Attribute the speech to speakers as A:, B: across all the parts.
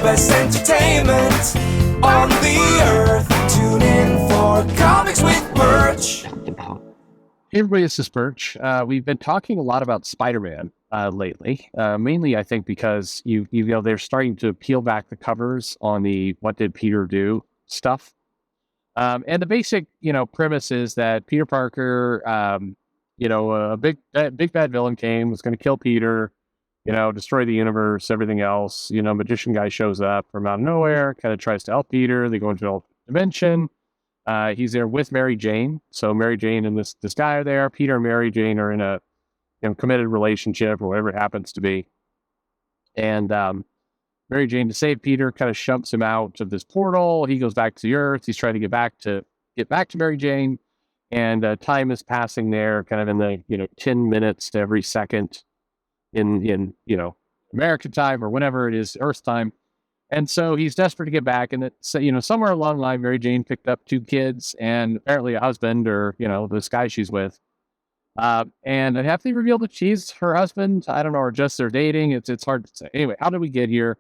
A: best entertainment on the earth. Tune in for Comics with Perch.
B: Hey everybody, this is Perch. We've been talking a lot about Spider-Man lately, mainly I think because you know they're starting to peel back the covers on the "What did Peter do" stuff, and the basic premise is that Peter Parker, a big bad villain came, was going to kill Peter, destroy the universe, everything else. Magician guy shows up from out of nowhere, kind of tries to help Peter. They go into a dimension. He's there with Mary Jane. So Mary Jane and this guy are there. Peter and Mary Jane are in a committed relationship or whatever it happens to be. And Mary Jane, to save Peter, kind of shoves him out of this portal. He goes back to the Earth. He's trying to get back to Mary Jane. And time is passing there, kind of in the 10 minutes to every second in American time or whenever it is Earth time. And so he's desperate to get back, and somewhere along the line, Mary Jane picked up 2 kids and apparently a husband, or this guy she's with. And I have to reveal that she's her husband. I don't know, or just they're dating. It's hard to say. Anyway, how did we get here?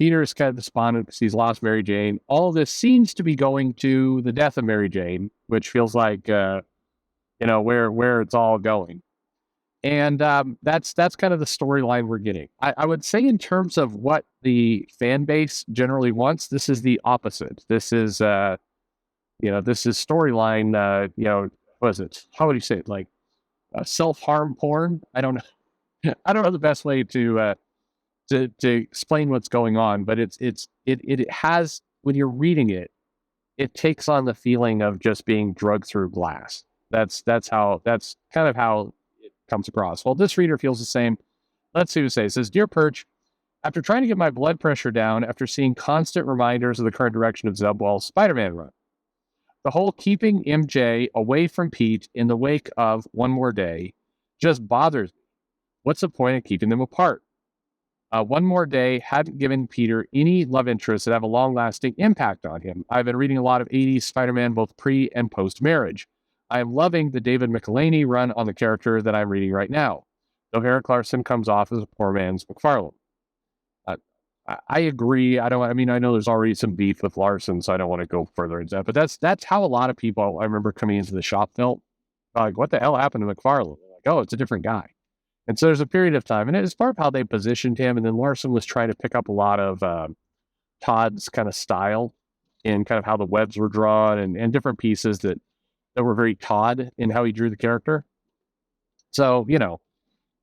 B: Peter's kind of despondent because he's lost Mary Jane. All of this seems to be going to the death of Mary Jane, which feels like where it's all going. And that's kind of the storyline we're getting. I would say in terms of what the fan base generally wants, this is the opposite. This is this is storyline. What is it? How would you say it? Like self-harm porn? I don't know. I don't know the best way to explain what's going on, but it has, when you're reading it, it takes on the feeling of just being drugged through glass. That's kind of how comes across. Well, this reader feels the same. Let's see what it says. It says, "Dear Perch, after trying to get my blood pressure down after seeing constant reminders of the current direction of Zebwell's Spider-Man run, the whole keeping MJ away from Pete in the wake of One More Day just bothers me. What's the point of keeping them apart? One More Day hadn't given Peter any love interests that have a long-lasting impact on him. I've been reading a lot of 80s Spider-Man both pre and post-marriage. I am loving the David McElhaney run on the character that I'm reading right now, though Eric Larson comes off as a poor man's McFarlane." I agree. I know there's already some beef with Larson, so I don't want to go further into that. But that's how a lot of people I remember coming into the shop felt. Like, what the hell happened to McFarlane? They're like, oh, it's a different guy. And so there's a period of time, and it's part of how they positioned him. And then Larson was trying to pick up a lot of Todd's kind of style in kind of how the webs were drawn and different pieces that were very Todd in how he drew the character. So,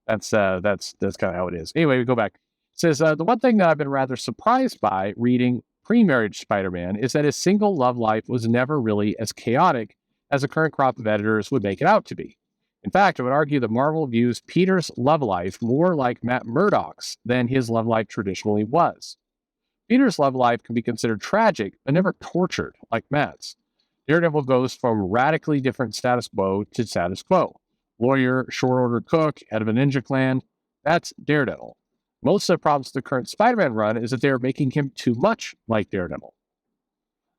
B: that's kind of how it is. Anyway, we go back. It says, the one thing that I've been rather surprised by reading pre-marriage Spider-Man is that his single love life was never really as chaotic as the current crop of editors would make it out to be. In fact, I would argue that Marvel views Peter's love life more like Matt Murdock's than his love life traditionally was. Peter's love life can be considered tragic, but never tortured like Matt's. Daredevil goes from radically different status quo to status quo. Lawyer, short-order cook, head of a ninja clan. That's Daredevil. Most of the problems with the current Spider-Man run is that they're making him too much like Daredevil.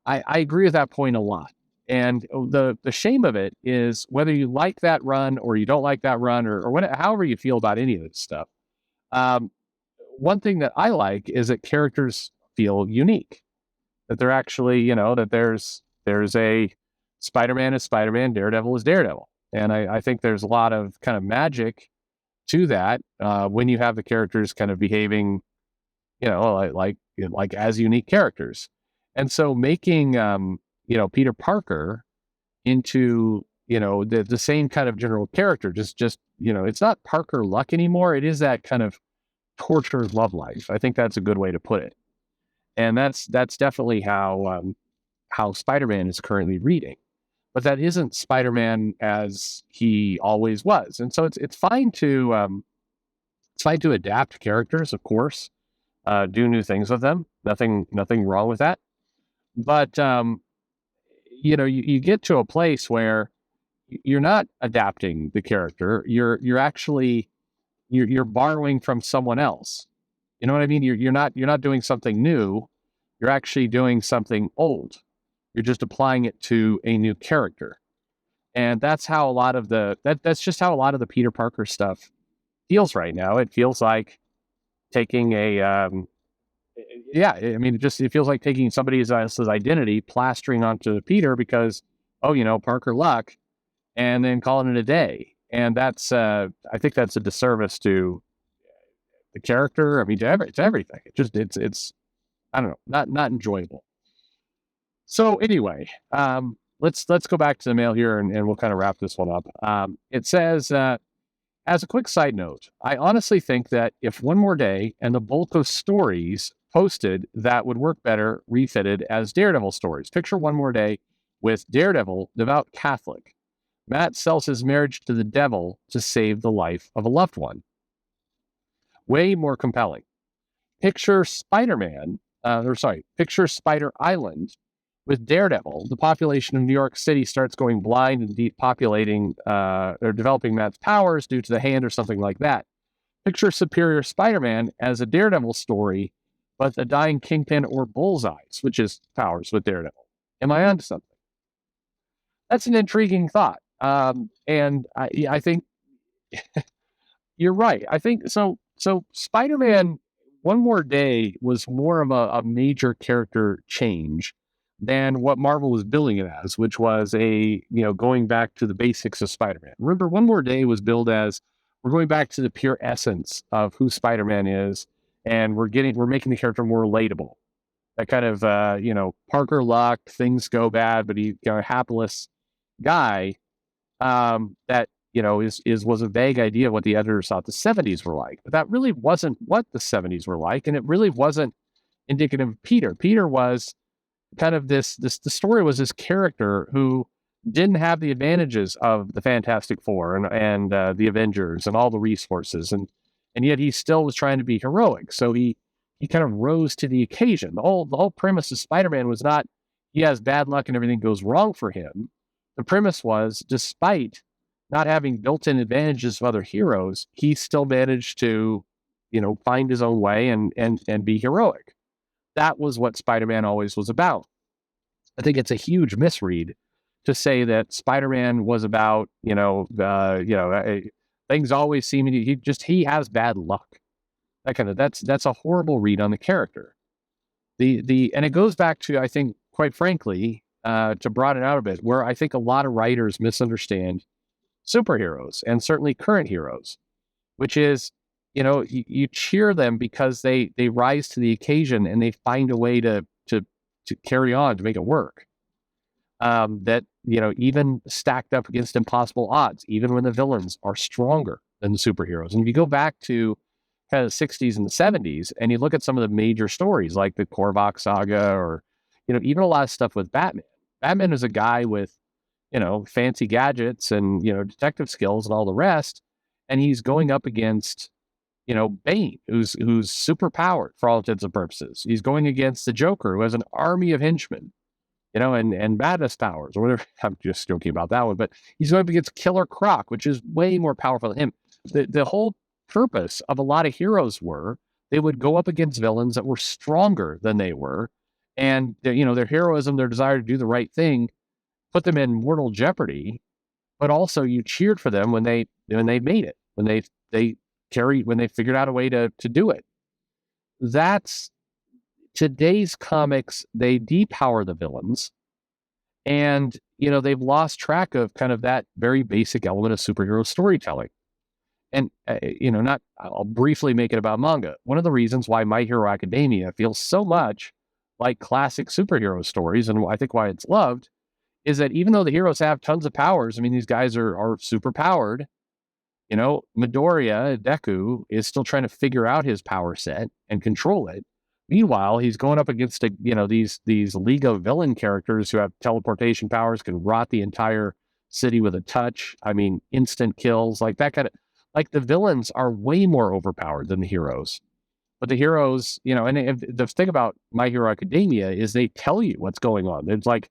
B: I agree with that point a lot. And the shame of it is whether you like that run or you don't like that run or however you feel about any of this stuff. One thing that I like is that characters feel unique. That they're actually, that there's a Spider-Man is Spider-Man, Daredevil is Daredevil. And I think there's a lot of kind of magic to that when you have the characters kind of behaving, like as unique characters. And so making, Peter Parker into, the same kind of general character, just it's not Parker luck anymore. It is that kind of tortured love life. I think that's a good way to put it. And that's definitely how Spider-Man is currently reading. But that isn't Spider-Man as he always was, and so it's fine to adapt characters, of course, do new things with them. Nothing wrong with that. But you get to a place where you're not adapting the character. You're actually borrowing from someone else. You know what I mean? You're not doing something new. You're actually doing something old. You're just applying it to a new character. And that's how a lot of that's just how a lot of the Peter Parker stuff feels right now. It feels like taking a Yeah, I mean, it feels like taking somebody else's identity, plastering onto Peter because, oh, Parker Luck, and then calling it a day. And that's, I think that's a disservice to the character. I mean, to everything. It's I don't know, not enjoyable. So anyway, let's go back to the mail here, and we'll kind of wrap this one up. It says, as a quick side note, I honestly think that if One More Day and the bulk of stories posted that would work better refitted as Daredevil stories. Picture One More Day with Daredevil, devout Catholic. Matt sells his marriage to the devil to save the life of a loved one. Way more compelling. Picture picture Spider Island with Daredevil. The population of New York City starts going blind and depopulating or developing Matt's powers due to the hand or something like that. Picture Superior Spider-Man as a Daredevil story, but a dying Kingpin or Bullseye switches powers with Daredevil. Am I onto something? That's an intriguing thought. And I think you're right. I think so. So Spider-Man One More Day was more of a major character change than what Marvel was billing it as, which was going back to the basics of Spider-Man. Remember, One More Day was billed as we're going back to the pure essence of who Spider-Man is, and we're making the character more relatable. That kind of Parker Luck, things go bad, but he a hapless guy that was a vague idea of what the editors thought the 70s were like. But that really wasn't what the 70s were like, and it really wasn't indicative of Peter. Peter was kind of the story was this character who didn't have the advantages of the Fantastic Four and the Avengers and all the resources, and yet he still was trying to be heroic. So he kind of rose to the occasion. The whole premise of Spider-Man was not he has bad luck and everything goes wrong for him. The premise was, despite not having built-in advantages of other heroes, he still managed to, find his own way and be heroic. That was what Spider-Man always was about. I think it's a huge misread to say that Spider-Man was about, things always seem he has bad luck. That's a horrible read on the character. And it goes back to, I think, quite frankly, to broaden it out a bit, where I think a lot of writers misunderstand superheroes and certainly current heroes, which is, you cheer them because they rise to the occasion and they find a way to carry on, to make it work. That, even stacked up against impossible odds, even when the villains are stronger than the superheroes. And if you go back to kind of the 60s and the 70s, and you look at some of the major stories like the Korvac saga, or, even a lot of stuff with Batman. Batman is a guy with, fancy gadgets and, detective skills and all the rest. And he's going up against, Bane, who's super powered for all intents and purposes. He's going against the Joker, who has an army of henchmen, and madness powers or whatever. I'm just joking about that one, but he's going up against Killer Croc, which is way more powerful than him. The whole purpose of a lot of heroes were they would go up against villains that were stronger than they were, and their heroism, their desire to do the right thing, put them in mortal jeopardy. But also, you cheered for them when they made it, when they figured out a way to do it. That's today's comics. They depower the villains, and they've lost track of kind of that very basic element of superhero storytelling. And I'll briefly make it about manga. One of the reasons why My Hero Academia feels so much like classic superhero stories, and I think why it's loved, is that even though the heroes have tons of powers, I mean, these guys are super powered. Midoriya, Deku, is still trying to figure out his power set and control it. Meanwhile, he's going up against these League of Villain characters who have teleportation powers, can rot the entire city with a touch. I mean, instant kills, like that kind of. Like, the villains are way more overpowered than the heroes. But the heroes, and the thing about My Hero Academia is they tell you what's going on. It's like,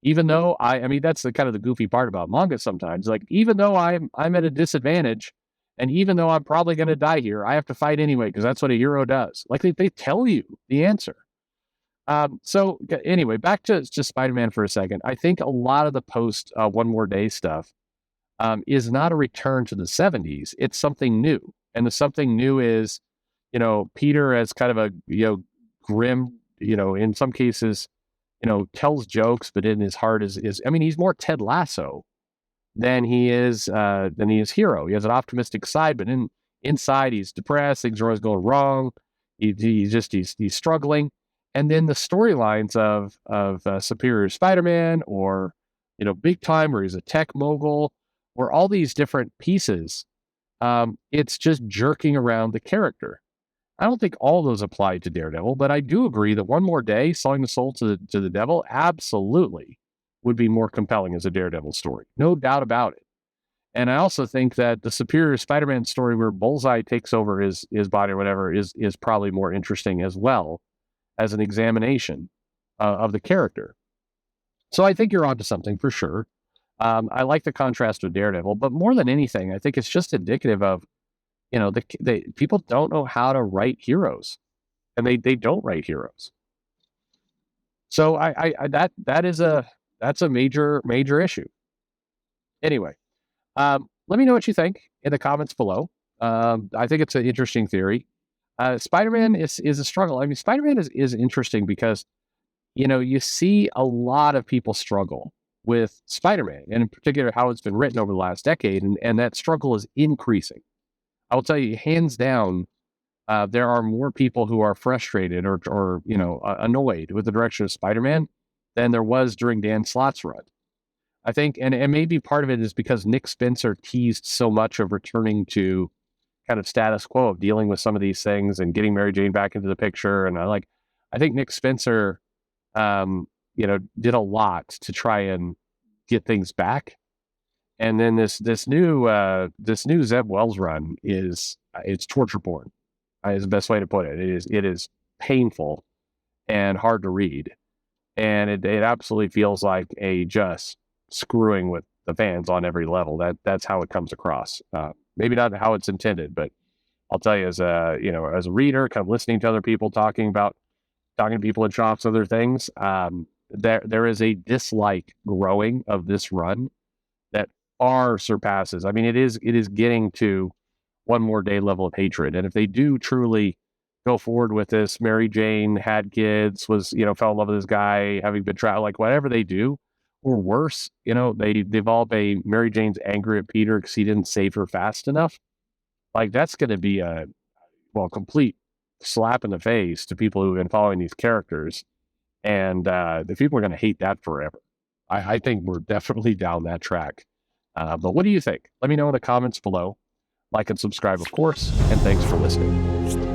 B: even though I mean, that's the kind of the goofy part about manga sometimes. Like, even though I'm at a disadvantage, and even though I'm probably going to die here, I have to fight anyway, because that's what a hero does. Like, they tell you the answer. So anyway, back to Spider-Man for a second. I think a lot of the post One More Day stuff is not a return to the 70s. It's something new. And the something new is, Peter as kind of a, grim, in some cases, tells jokes, but in his heart is I mean, he's more Ted Lasso than he is Hero. He has an optimistic side, but inside he's depressed. Things are always going wrong. He's struggling. And then the storylines of Superior Spider-Man, or Big Time, where he's a tech mogul, or all these different pieces. It's just jerking around the character. I don't think all those apply to Daredevil, but I do agree that One More Day, selling the soul to the devil, absolutely would be more compelling as a Daredevil story. No doubt about it. And I also think that the Superior Spider-Man story where Bullseye takes over his body or whatever is probably more interesting as well, as an examination of the character. So I think you're onto something for sure. I like the contrast with Daredevil, but more than anything, I think it's just indicative of, the people don't know how to write heroes, and they don't write heroes. So that's a major issue. Anyway, let me know what you think in the comments below. I think it's an interesting theory. Spider-Man is a struggle. I mean, Spider-Man is interesting because, you see a lot of people struggle with Spider-Man, and in particular how it's been written over the last decade, and that struggle is increasing. I will tell you, hands down, there are more people who are frustrated or annoyed with the direction of Spider-Man than there was during Dan Slott's run. I think, and maybe part of it is because Nick Spencer teased so much of returning to kind of status quo, of dealing with some of these things and getting Mary Jane back into the picture. And I think Nick Spencer, did a lot to try and get things back. And then this new Zeb Wells run it's torture porn, is the best way to put it. It is painful and hard to read, and it absolutely feels like a just screwing with the fans on every level. That's how it comes across. Maybe not how it's intended, but I'll tell you, as a reader, kind of listening to other people talking to people in shops, other things, there is a dislike growing of this run that far surpasses. I mean, it is getting to One More Day level of hatred. And if they do truly go forward with this, Mary Jane had kids, fell in love with this guy, having been trapped, like whatever they do, or worse, they develop a Mary Jane's angry at Peter because he didn't save her fast enough. Like, that's going to be a complete slap in the face to people who've been following these characters. And the people are going to hate that forever. I think we're definitely down that track. But what do you think? Let me know in the comments below. Like and subscribe, of course. And thanks for listening.